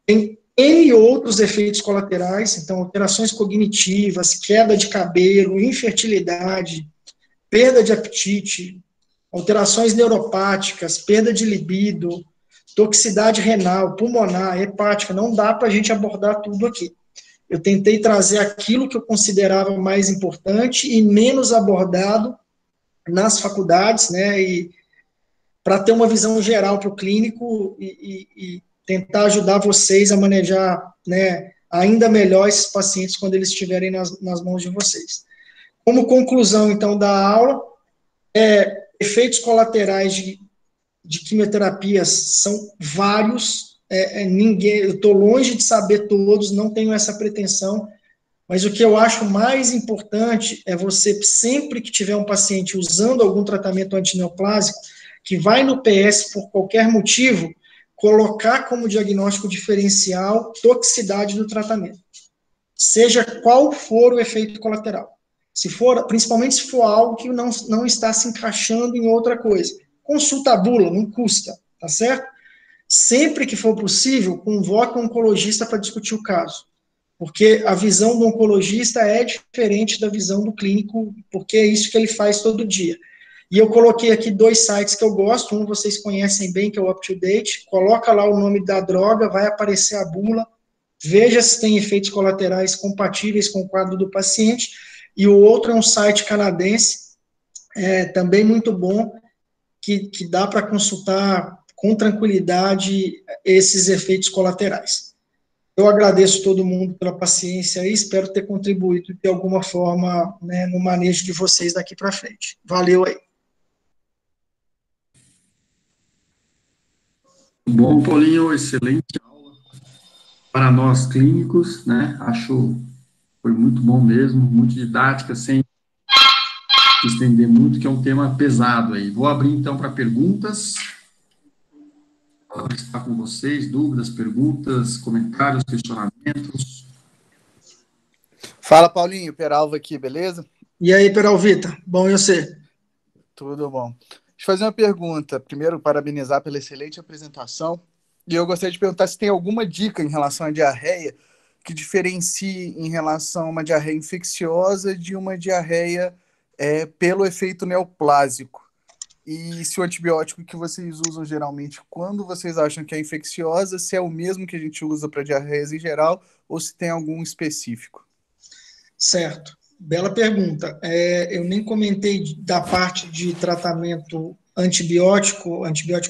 Tem N outros efeitos colaterais, então alterações cognitivas, queda de cabelo, infertilidade, perda de apetite, alterações neuropáticas, perda de libido, toxicidade renal, pulmonar, hepática, não dá para a gente abordar tudo aqui. Eu tentei trazer aquilo que eu considerava mais importante e menos abordado nas faculdades, né, e para ter uma visão geral para o clínico e tentar ajudar vocês a manejar, né, ainda melhor esses pacientes quando eles estiverem nas mãos de vocês. Como conclusão, então, da aula, efeitos colaterais de quimioterapias são vários, eu estou longe de saber todos, não tenho essa pretensão, mas o que eu acho mais importante é você, sempre que tiver um paciente usando algum tratamento antineoplásico, que vai no PS por qualquer motivo, colocar como diagnóstico diferencial toxicidade do tratamento, seja qual for o efeito colateral. Se for, principalmente se for algo que não está se encaixando em outra coisa. Consulta a bula, não custa, tá certo? Sempre que for possível, convoque um oncologista para discutir o caso, porque a visão do oncologista é diferente da visão do clínico, porque é isso que ele faz todo dia. E eu coloquei aqui 2 sites que eu gosto, um vocês conhecem bem, que é o UpToDate, coloca lá o nome da droga, vai aparecer a bula, veja se tem efeitos colaterais compatíveis com o quadro do paciente, e o outro é um site canadense, também muito bom, que dá para consultar com tranquilidade esses efeitos colaterais. Eu agradeço todo mundo pela paciência e espero ter contribuído de alguma forma, né, no manejo de vocês daqui para frente. Valeu aí. Bom, Paulinho, excelente aula para nós clínicos, né? Acho que foi muito bom mesmo, muito didática, sem estender muito, que é um tema pesado aí. Vou abrir então para perguntas. Vou estar com vocês, dúvidas, perguntas, comentários, questionamentos. Fala, Paulinho, Peralva aqui, beleza? E aí, Peralvita, bom e você? Tudo bom. Deixa eu fazer uma pergunta. Primeiro, parabenizar pela excelente apresentação. E eu gostaria de perguntar se tem alguma dica em relação à diarreia que diferencie em relação a uma diarreia infecciosa de uma diarreia pelo efeito neoplásico. E se o antibiótico que vocês usam geralmente, quando vocês acham que é infecciosa, se é o mesmo que a gente usa para diarreias em geral ou se tem algum específico? Certo. Bela pergunta. Eu nem comentei da parte de tratamento antibiótico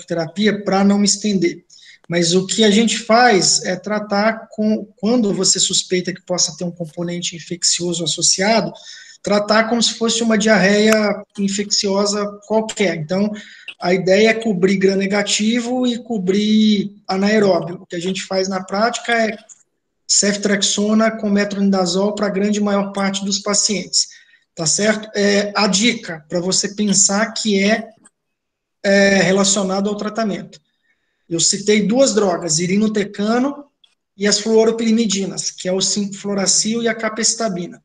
terapia, para não me estender. Mas o que a gente faz é tratar quando você suspeita que possa ter um componente infeccioso associado, tratar como se fosse uma diarreia infecciosa qualquer. Então, a ideia é cobrir gram-negativo e cobrir anaeróbio. O que a gente faz na prática é ceftriaxona com metronidazol para a grande maior parte dos pacientes, tá certo? A dica para você pensar que é relacionado ao tratamento. Eu citei 2 drogas, irinotecano e as fluoropirimidinas, que é o 5-fluoracil e a capecitabina.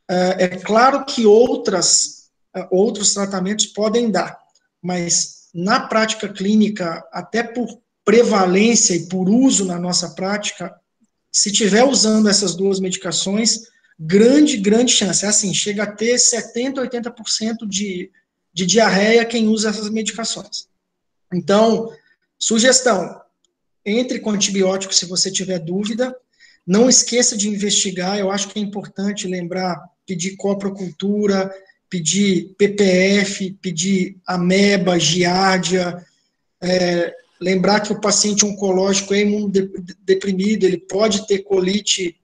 É claro que outros tratamentos podem dar, mas na prática clínica, até por prevalência e por uso na nossa prática, se tiver usando essas 2 medicações, grande chance, assim, chega a ter 70%, 80% de diarreia quem usa essas medicações. Então, sugestão, entre com antibiótico se você tiver dúvida, não esqueça de investigar, eu acho que é importante lembrar, pedir coprocultura, pedir PPF, pedir ameba, giardia, lembrar que o paciente oncológico é imunodeprimido, ele pode ter colite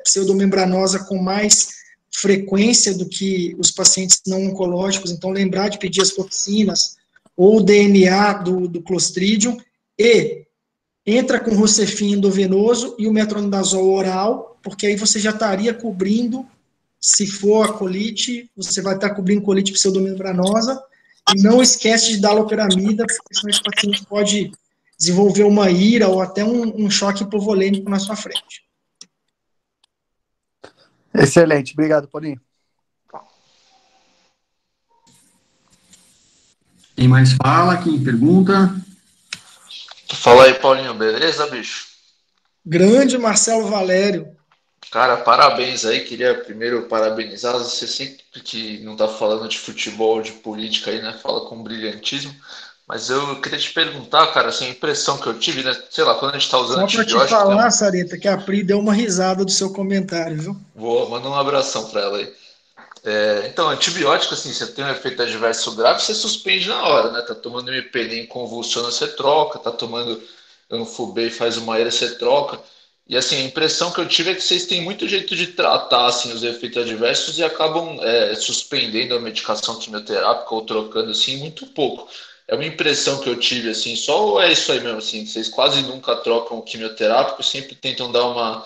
pseudomembranosa com mais frequência do que os pacientes não oncológicos, então lembrar de pedir as toxinas ou o DNA do Clostridium, e entra com o Rocephin endovenoso e o metronidazol oral, porque aí você já estaria cobrindo, se for a colite, você vai estar cobrindo colite pseudomembranosa, e não esquece de dar loperamida, porque senão esse paciente pode desenvolver uma ira ou até um choque hipovolêmico na sua frente. Excelente, obrigado, Paulinho. Quem mais fala? Quem pergunta? Fala aí, Paulinho, beleza, bicho? Grande Marcelo Valério. Cara, parabéns aí. Queria primeiro parabenizar você sempre que não tá falando de futebol, de política aí, né? Fala com brilhantismo. Mas eu queria te perguntar, cara, assim, a impressão que eu tive, né? Sei lá, quando a gente tá usando Só para te antibiótico... falar, Sareta, que a Pri deu uma risada do seu comentário, viu? Vou mandar um abração para ela aí. Então, antibiótico, assim, você tem um efeito adverso grave, você suspende na hora, né? Tá tomando imipenem, convulsiona, você troca. Tá tomando Anfubê e faz uma ERA, você troca. E, assim, a impressão que eu tive é que vocês têm muito jeito de tratar, assim, os efeitos adversos e acabam suspendendo a medicação quimioterápica ou trocando, assim, muito pouco. É uma impressão que eu tive, assim, só ou é isso aí mesmo, assim, vocês quase nunca trocam o quimioterápico, sempre tentam dar uma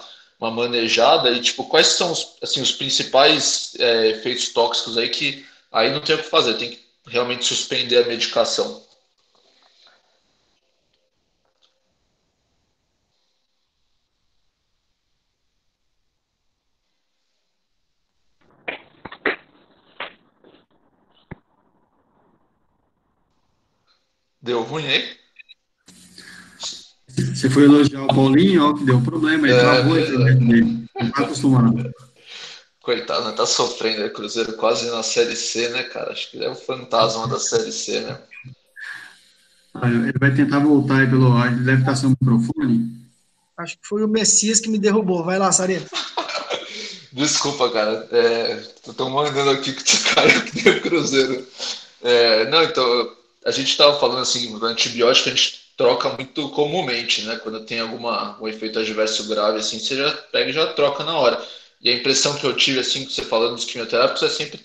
manejada e, tipo, quais são os principais efeitos tóxicos aí que aí não tem o que fazer, tem que realmente suspender a medicação. Deu ruim aí? Você foi elogiar o Paulinho, ó, que deu problema, ele travou a internet dele. Não está acostumado. Coitado, né? Tá sofrendo aí, Cruzeiro quase na Série C, né, cara? Acho que ele é o fantasma da Série C, né? Ele vai tentar voltar aí pelo ar, ele deve estar sem o microfone. Acho que foi o Messias que me derrubou. Vai lá, Sareta. Desculpa, cara. Tô mandando aqui que tu caiu aqui no Cruzeiro. Não, então, a gente tava falando assim, do antibiótico a gente troca muito comumente, né? Quando tem um efeito adverso grave, assim, você já pega e já troca na hora. E a impressão que eu tive, assim, que você falando dos quimioterápicos, é sempre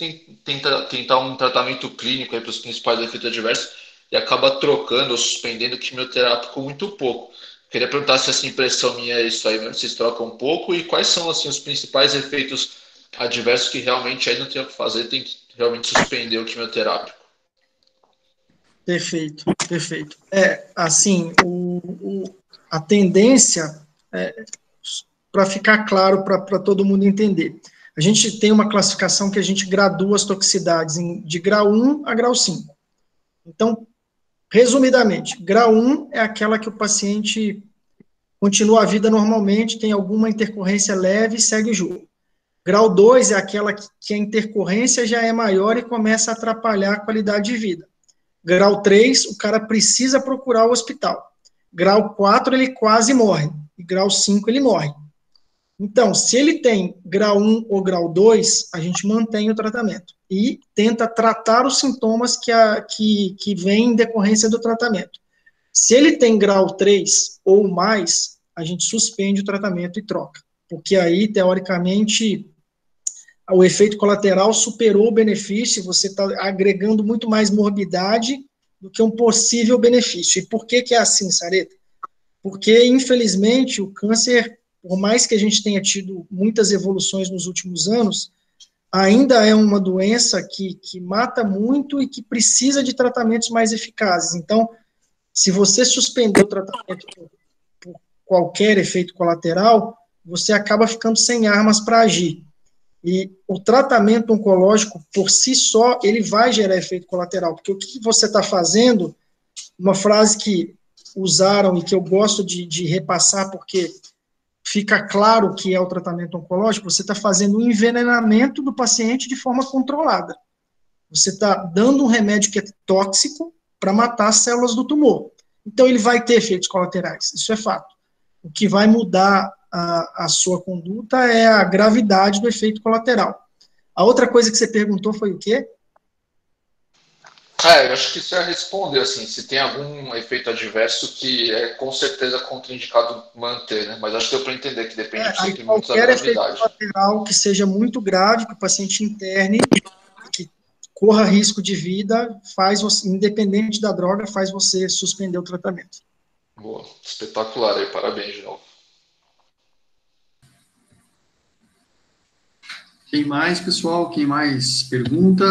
tentar um tratamento clínico para os principais efeitos adversos e acaba trocando ou suspendendo o quimioterápico muito pouco. Queria perguntar se essa impressão minha é isso aí mesmo, vocês trocam um pouco e quais são, assim, os principais efeitos adversos que realmente aí não tem o que fazer, tem que realmente suspender o quimioterápico. Perfeito, perfeito. Assim, a tendência, para ficar claro para todo mundo entender, a gente tem uma classificação que a gente gradua as toxicidades de grau 1 a grau 5. Então, resumidamente, grau 1 é aquela que o paciente continua a vida normalmente, tem alguma intercorrência leve e segue o jogo. Grau 2 é aquela que a intercorrência já é maior e começa a atrapalhar a qualidade de vida. Grau 3, o cara precisa procurar o hospital. Grau 4, ele quase morre. E grau 5, ele morre. Então, se ele tem grau 1 ou grau 2, a gente mantém o tratamento. E tenta tratar os sintomas que vêm em decorrência do tratamento. Se ele tem grau 3 ou mais, a gente suspende o tratamento e troca. Porque aí, teoricamente, o efeito colateral superou o benefício, você está agregando muito mais morbidade do que um possível benefício. E por que é assim, Sareta? Porque, infelizmente, o câncer, por mais que a gente tenha tido muitas evoluções nos últimos anos, ainda é uma doença que mata muito e que precisa de tratamentos mais eficazes. Então, se você suspender o tratamento por qualquer efeito colateral, você acaba ficando sem armas para agir. E o tratamento oncológico, por si só, ele vai gerar efeito colateral, porque o que você está fazendo, uma frase que usaram e que eu gosto de repassar, porque fica claro que é o tratamento oncológico, você está fazendo um envenenamento do paciente de forma controlada. Você está dando um remédio que é tóxico para matar as células do tumor. Então, ele vai ter efeitos colaterais, isso é fato. O que vai mudar a sua conduta é a gravidade do efeito colateral. A outra coisa que você perguntou foi o quê? Eu acho que isso já respondeu, assim, se tem algum efeito adverso que é com certeza contraindicado manter, né? Mas acho que deu para entender que depende sempre muito da Qualquer efeito gravidade. colateral que seja muito grave, que o paciente interne, que corra risco de vida, faz você, independente da droga, faz você suspender o tratamento. Boa, espetacular aí, parabéns de novo. Quem mais, pessoal? Quem mais pergunta?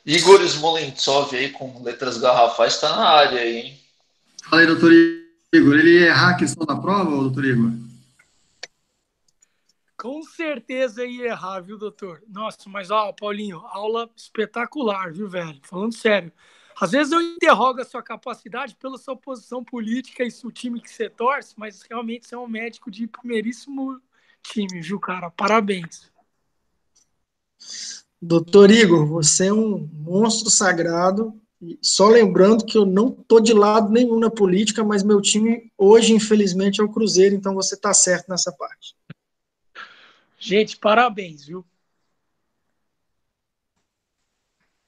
Igor Smolentsov aí com letras garrafais está na área aí, hein? Fala aí, doutor Igor. Ele errar a questão da prova, doutor Igor? Com certeza ia errar, viu, doutor? Nossa, mas ó, Paulinho, aula espetacular, viu, velho? Falando sério. Às vezes eu interrogo a sua capacidade pela sua posição política e o time que você torce, mas realmente você é um médico de primeiríssimo time, viu, cara? Parabéns. Doutor Igor, você é um monstro sagrado. Só lembrando que eu não estou de lado nenhum na política, mas meu time hoje, infelizmente, é o Cruzeiro, então você está certo nessa parte. Gente, parabéns, viu?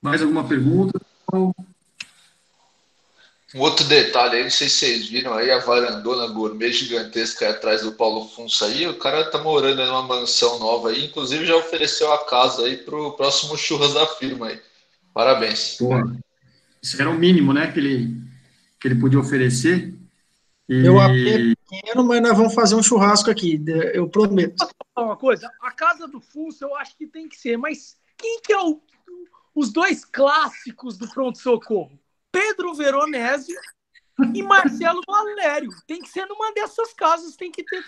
Mais alguma pergunta? Um outro detalhe aí, não sei se vocês viram aí a varandona gourmet gigantesca aí atrás do Paulo Funça aí. O cara tá morando numa mansão nova aí, inclusive já ofereceu a casa aí pro próximo churras da firma aí. Parabéns. Boa. Isso era o mínimo, né, que ele podia oferecer. Meu AP é E pequeno, mas nós vamos fazer um churrasco aqui, eu prometo. Uma coisa, a casa do Funça eu acho que tem que ser, mas quem que é os dois clássicos do pronto-socorro? Pedro Veronese e Marcelo Valério. Tem que ser numa dessas casas, tem que ter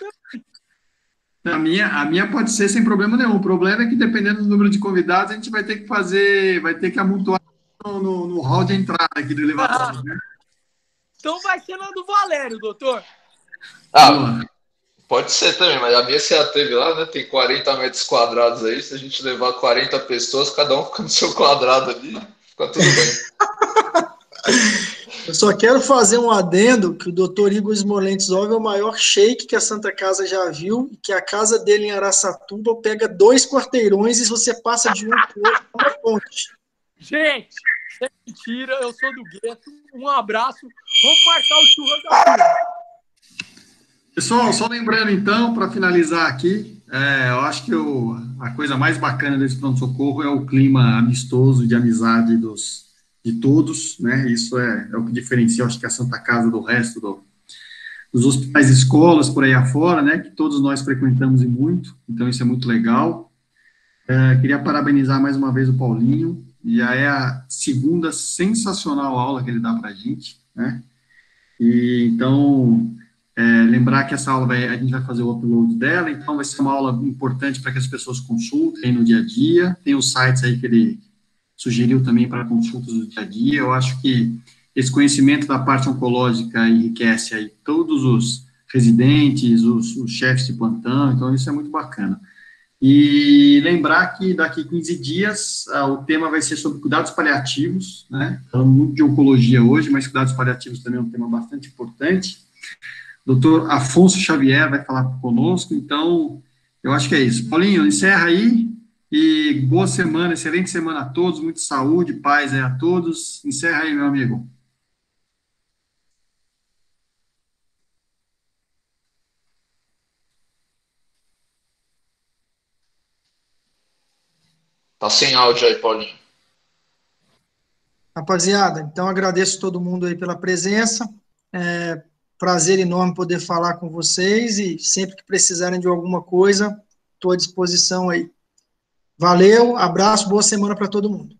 também. a minha pode ser sem problema nenhum. O problema é que, dependendo do número de convidados, a gente vai ter que fazer, vai ter que amontoar no hall de entrada aqui do elevador, né? Então vai ser na do Valério, doutor. Ah, pode ser também, mas a minha você já teve lá, né? Tem 40 metros quadrados aí. Se a gente levar 40 pessoas, cada um fica no seu quadrado ali, fica tudo bem. Eu só quero fazer um adendo que o doutor Igor Smolentsov é o maior sheik que a Santa Casa já viu, e que a casa dele em Araçatuba pega 2 quarteirões e você passa de um para o outro uma ponte. Gente, isso é mentira, eu sou do gueto. Um abraço. Vamos marcar o churras da firma. Pessoal, só lembrando então, para finalizar aqui, eu acho que a coisa mais bacana desse pronto-socorro é o clima amistoso, de amizade de todos, né? Isso é o que diferencia, acho que a Santa Casa do resto dos hospitais e escolas por aí afora, né? Que todos nós frequentamos e muito, então isso é muito legal. Queria parabenizar mais uma vez o Paulinho, já é a segunda sensacional aula que ele dá para a gente, né? E então, lembrar que essa aula a gente vai fazer o upload dela, então vai ser uma aula importante para que as pessoas consultem no dia a dia. Tem os sites aí que ele sugeriu também para consultas do dia a dia. Eu acho que esse conhecimento da parte oncológica enriquece aí todos os residentes, os chefes de plantão, então isso é muito bacana. E lembrar que daqui 15 dias o tema vai ser sobre cuidados paliativos, né? Falando muito de oncologia hoje, mas cuidados paliativos também é um tema bastante importante. Doutor Afonso Xavier vai falar conosco, então eu acho que é isso. Paulinho, encerra aí e boa semana, excelente semana a todos, muita saúde, paz aí a todos. Encerra aí, meu amigo. Tá sem áudio aí, Paulinho. Rapaziada, então agradeço todo mundo aí pela presença. Prazer enorme poder falar com vocês e sempre que precisarem de alguma coisa, estou à disposição aí. Valeu, abraço, boa semana para todo mundo.